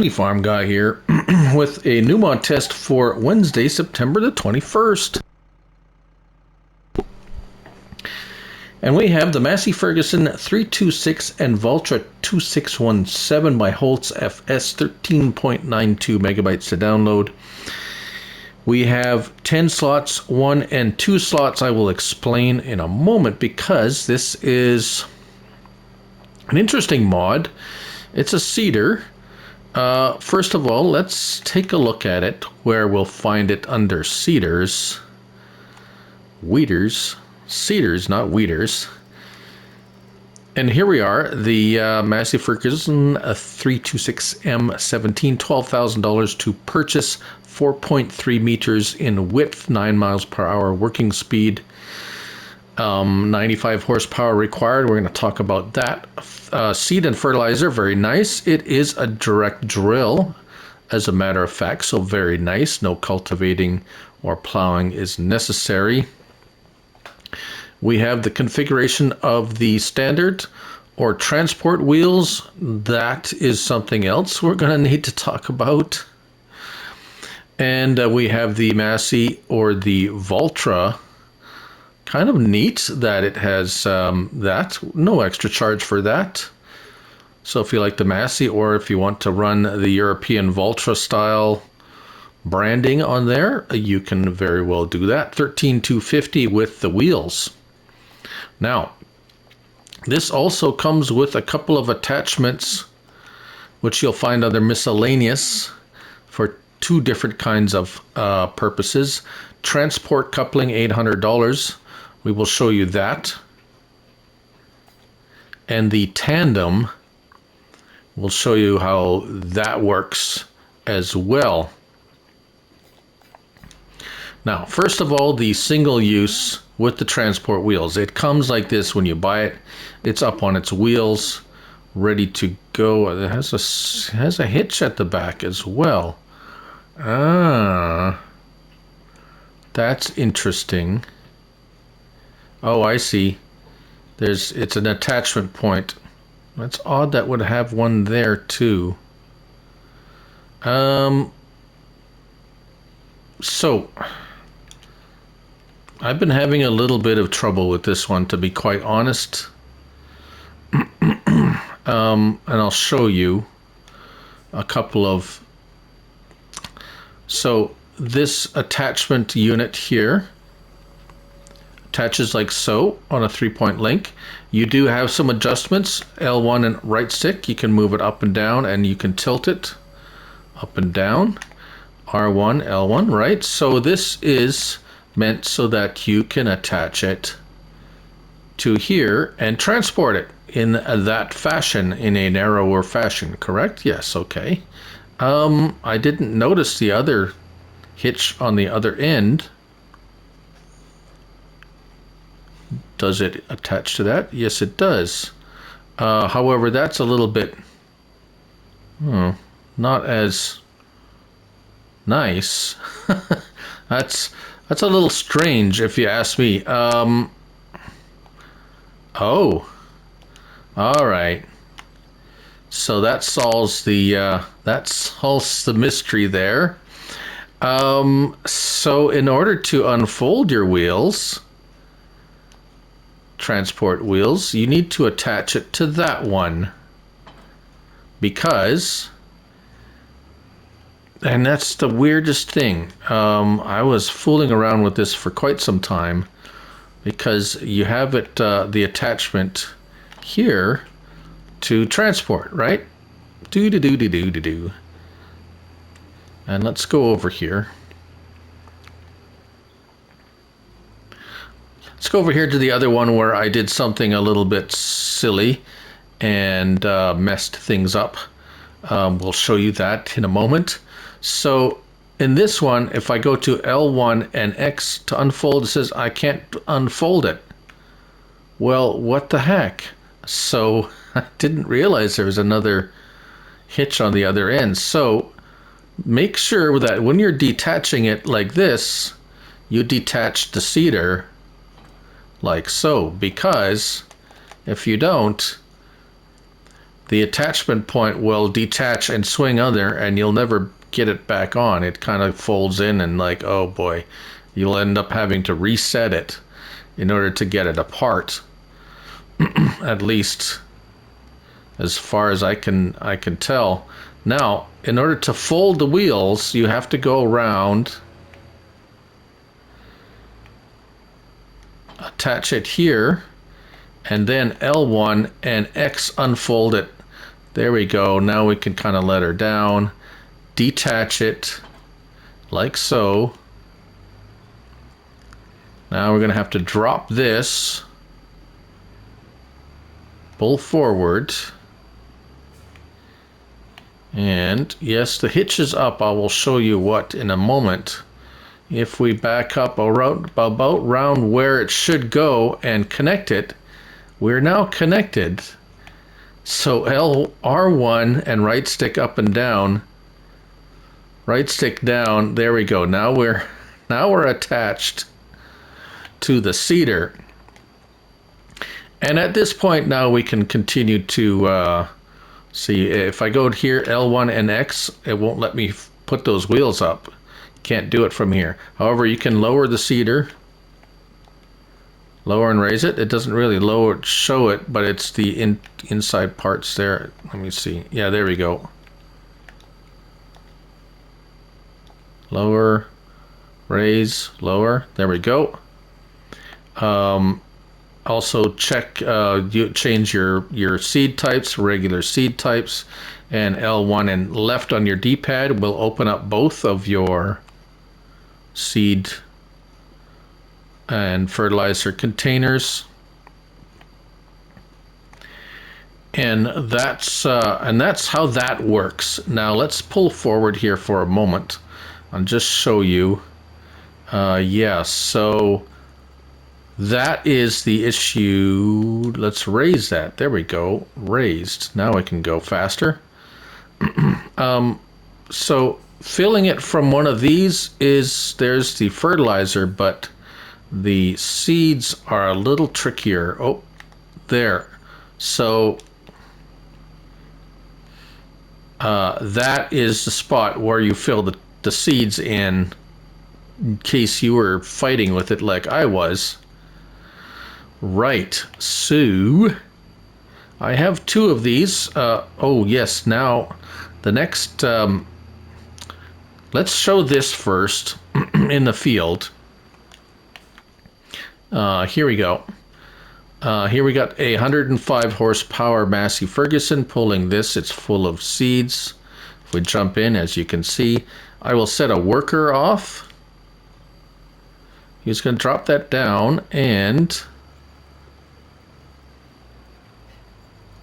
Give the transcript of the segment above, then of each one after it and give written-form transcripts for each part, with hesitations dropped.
Howdy Farm Guy here with a new mod test for Wednesday, September the 21st. And we have the Massey Ferguson 326 and Valtra 2617 by Holzs FS, 13.92 megabytes to download. We have 10 slots, 1 and 2 slots. I will explain in a moment because this is an interesting mod. It's a seeder. First of all, let's take a look at it, where we'll find it under seeders. Weeders. Seeders, not weeders. And here we are, the Massey Ferguson 326M17, $12,000 to purchase, 4.3 meters in width, 9 miles per hour working speed, 95 horsepower required. We're going to talk about that. Seed and fertilizer, very nice. It is a direct drill, as a matter of fact, so very nice. No cultivating or plowing is necessary. We have the configuration of the standard or transport wheels. That is something else we're going to need to talk about. And we have the Massey or the Valtra. Kind of neat that it has that. No extra charge for that. So if you like the Massey, or if you want to run the European Valtra style branding on there, you can very well do that. $13,250 with the wheels. Now, this also comes with a couple of attachments, which you'll find under miscellaneous for two different kinds of purposes. Transport coupling, $800. We will show you that. And the tandem, we'll show you how that works as well. Now, first of all, the single use with the transport wheels. It comes like this when you buy it. It's up on its wheels, ready to go. It has a hitch at the back as well. Ah, that's interesting. Oh, I see. It's an attachment point. That's odd that would have one there too. So I've been having a little bit of trouble with this one, to be quite honest. And I'll show you a couple of. So this attachment unit here attaches like so on a 3-point link. You do have some adjustments. L1 and right stick, you can move it up and down, and you can tilt it up and down. R1, L1, right? So this is meant so that you can attach it to here and transport it in that fashion, in a narrower fashion, correct? Yes, okay. I didn't notice the other hitch on the other end. Does it attach to that? Yes, it does. However, that's a little bit not as nice. That's a little strange, if you ask me. Oh, all right. So that solves the mystery there. So in order to unfold your wheels, transport wheels, you need to attach it to that one, because, and that's the weirdest thing. I was fooling around with this for quite some time, because you have it the attachment here to transport, right? Do. And let's go over here. Let's go over here to the other one where I did something a little bit silly and messed things up. We'll show you that in a moment. So in this one, if I go to L1 and X to unfold, it says I can't unfold it. Well, what the heck? So I didn't realize there was another hitch on the other end. So make sure that when you're detaching it like this, you detach the seeder like so, because if you don't, the attachment point will detach and swing other, and you'll never get it back on. It kind of folds in, and like, oh boy, you'll end up having to reset it in order to get it apart. At least as far as I can tell. Now, in order to fold the wheels, you have to go around, attach it here, and then L1 and X unfold it. There we go. Now we can kind of let her down, detach it like so. Now we're going to have to drop this, pull forward, and yes, the hitch is up. I will show you what in a moment. If we back up around, about round where it should go and connect it, we're now connected. So R1 and right stick up and down, right stick down. There we go. Now we're attached to the seater. And at this point now we can continue to see. If I go here, L1 and X, it won't let me put those wheels up. Can't do it from here. However, you can lower the seater, lower and raise it. It doesn't really show it, but it's the inside parts there. Let me see. Yeah, there we go. Lower, raise, lower. There we go. Also check, you change your seed types, regular seed types, and L1 and left on your D-pad will open up both of your seed and fertilizer containers. And that's how that works. Now let's pull forward here for a moment and just show you. Yeah, so that is the issue. Let's raise that. There we go. Raised. Now I can go faster. So filling it from one of these there's the fertilizer, but the seeds are a little trickier. Oh, there. So that is the spot where you fill the seeds in case you were fighting with it like I was. Right, so I have two of these. Oh yes, now the next, let's show this first in the field. Here we go. Here we got a 105 horsepower Massey Ferguson pulling this. It's full of seeds. If we jump in, as you can see, I will set a worker off. He's going to drop that down, and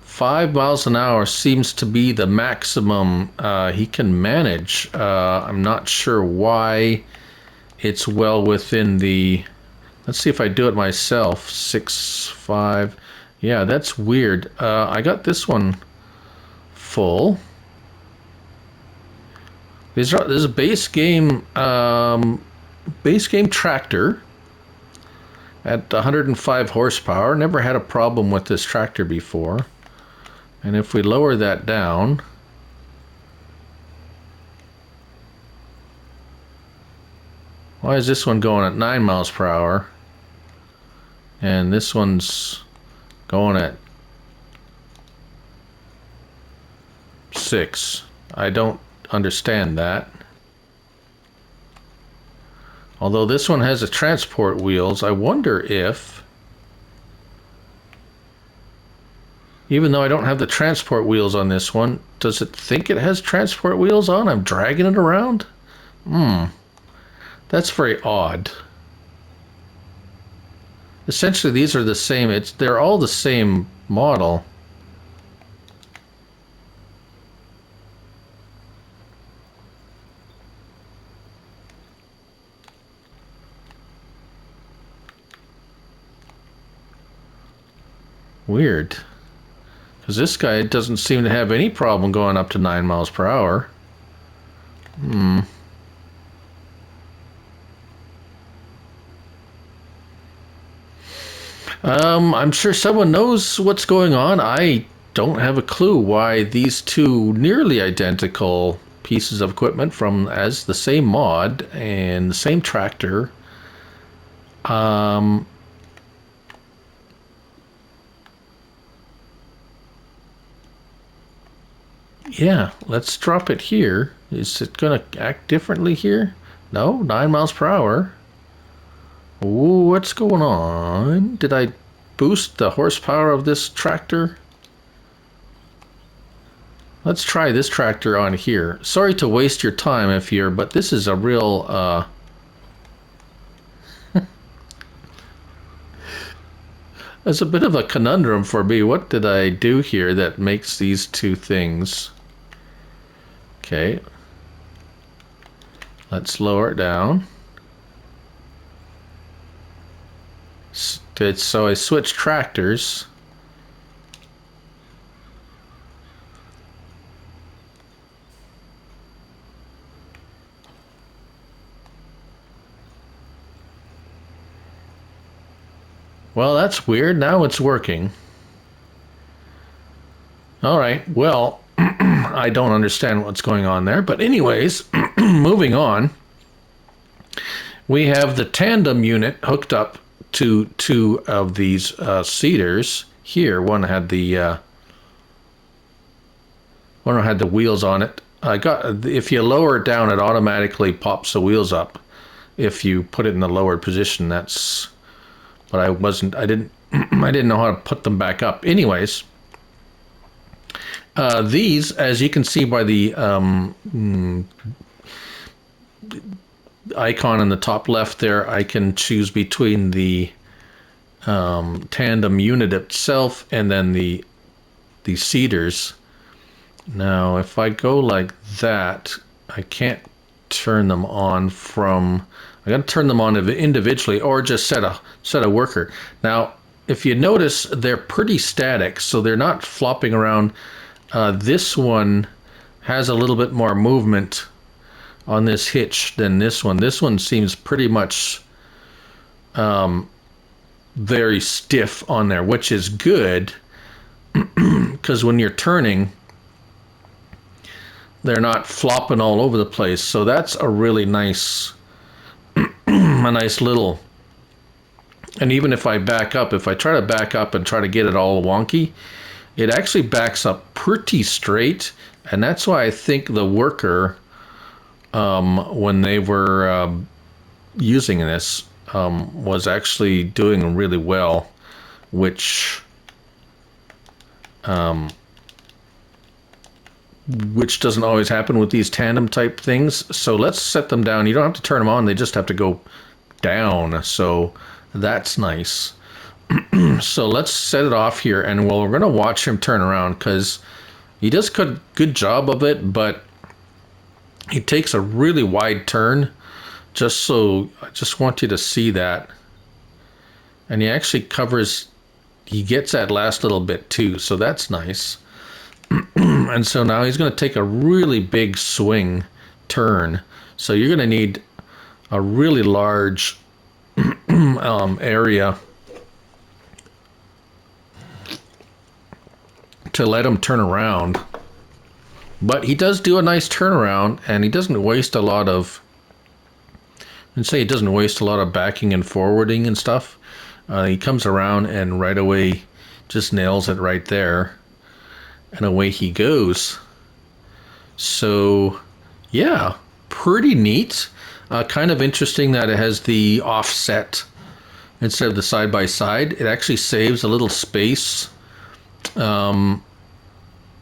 5 miles an hour seems to be the maximum he can manage. I'm not sure why it's well within the... Let's see if I do it myself. 6, 5. Yeah, that's weird. I got this one full. This is a base game tractor at 105 horsepower. Never had a problem with this tractor before. And if we lower that down, why is this one going at 9 miles per hour? And this one's going at 6. I don't understand that. Although this one has the transport wheels, I wonder if, even though I don't have the transport wheels on this one, does it think it has transport wheels on? I'm dragging it around? That's very odd. Essentially, these are the same. They're all the same model. Weird. Because this guy doesn't seem to have any problem going up to 9 miles per hour. I'm sure someone knows what's going on. I don't have a clue why these two nearly identical pieces of equipment from as the same mod and the same tractor yeah, let's drop it here. Is it gonna act differently here? No, 9 miles per hour. Ooh, what's going on? Did I boost the horsepower of this tractor? Let's try this tractor on here. Sorry to waste your time if you're, but this is a real, it's a bit of a conundrum for me. What did I do here that makes these two things? Okay. Let's lower it down. So I switched tractors. Well, that's weird. Now it's working. All right. Well, I don't understand what's going on there. But anyways, moving on. We have the tandem unit hooked up to two of these seaters here. One had the wheels on it. If you lower it down, it automatically pops the wheels up. If you put it in the lowered position, that's. But I didn't know how to put them back up. Anyways, these, as you can see by the icon in the top left there, I can choose between the tandem unit itself and then the seaters. Now, if I go like that, I can't turn them on from. I got to turn them on individually, or just set a worker. Now, if you notice, they're pretty static, so they're not flopping around. This one has a little bit more movement on this hitch than this one. This one seems pretty much very stiff on there, which is good because when you're turning, they're not flopping all over the place. So that's a really nice. A nice little, and even if I back up, if I try to back up and try to get it all wonky, it actually backs up pretty straight, and that's why I think the worker, when they were using this, was actually doing really well, which doesn't always happen with these tandem type things. So let's set them down. You don't have to turn them on, they just have to go down, so that's nice. So let's set it off here, and we're going to watch him turn around because he does a good job of it, but he takes a really wide turn. I just want you to see that, and he actually he gets that last little bit too, so that's nice. And so now he's going to take a really big swing turn, so you're going to need a really large area to let him turn around. But he does do a nice turnaround, and he doesn't waste a lot of, he doesn't waste a lot of backing and forwarding and stuff. He comes around and right away just nails it right there, and away he goes. So yeah, pretty neat. Kind of interesting that it has the offset instead of the side-by-side. It actually saves a little space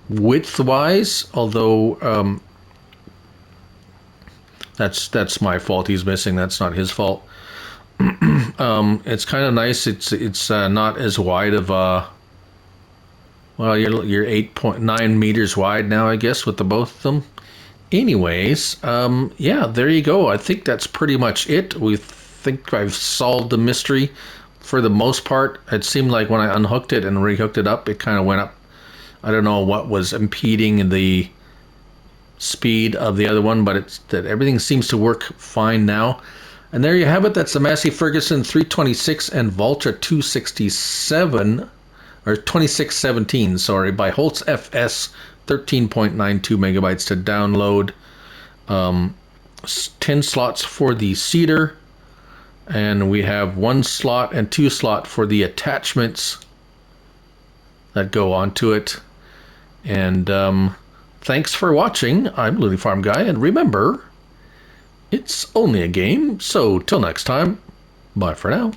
width-wise, although that's my fault. He's missing. That's not his fault. It's kind of nice. It's not as wide of a. Well, you're 8.9 meters wide now, I guess, with the both of them. Anyways, yeah, there you go. I think that's pretty much it. We think I've solved the mystery for the most part. It seemed like when I unhooked it and rehooked it up, it kind of went up. I don't know what was impeding the speed of the other one, but everything seems to work fine now. And there you have it. That's the Massey Ferguson 326 and Valtra 267 or 2617, sorry, by Holzs FS, 13.92 megabytes to download. 10 slots for the cedar, and we have 1 slot and 2 slot for the attachments that go onto it. And thanks for watching. I'm Looney Farm Guy, and remember, it's only a game, so till next time, bye for now.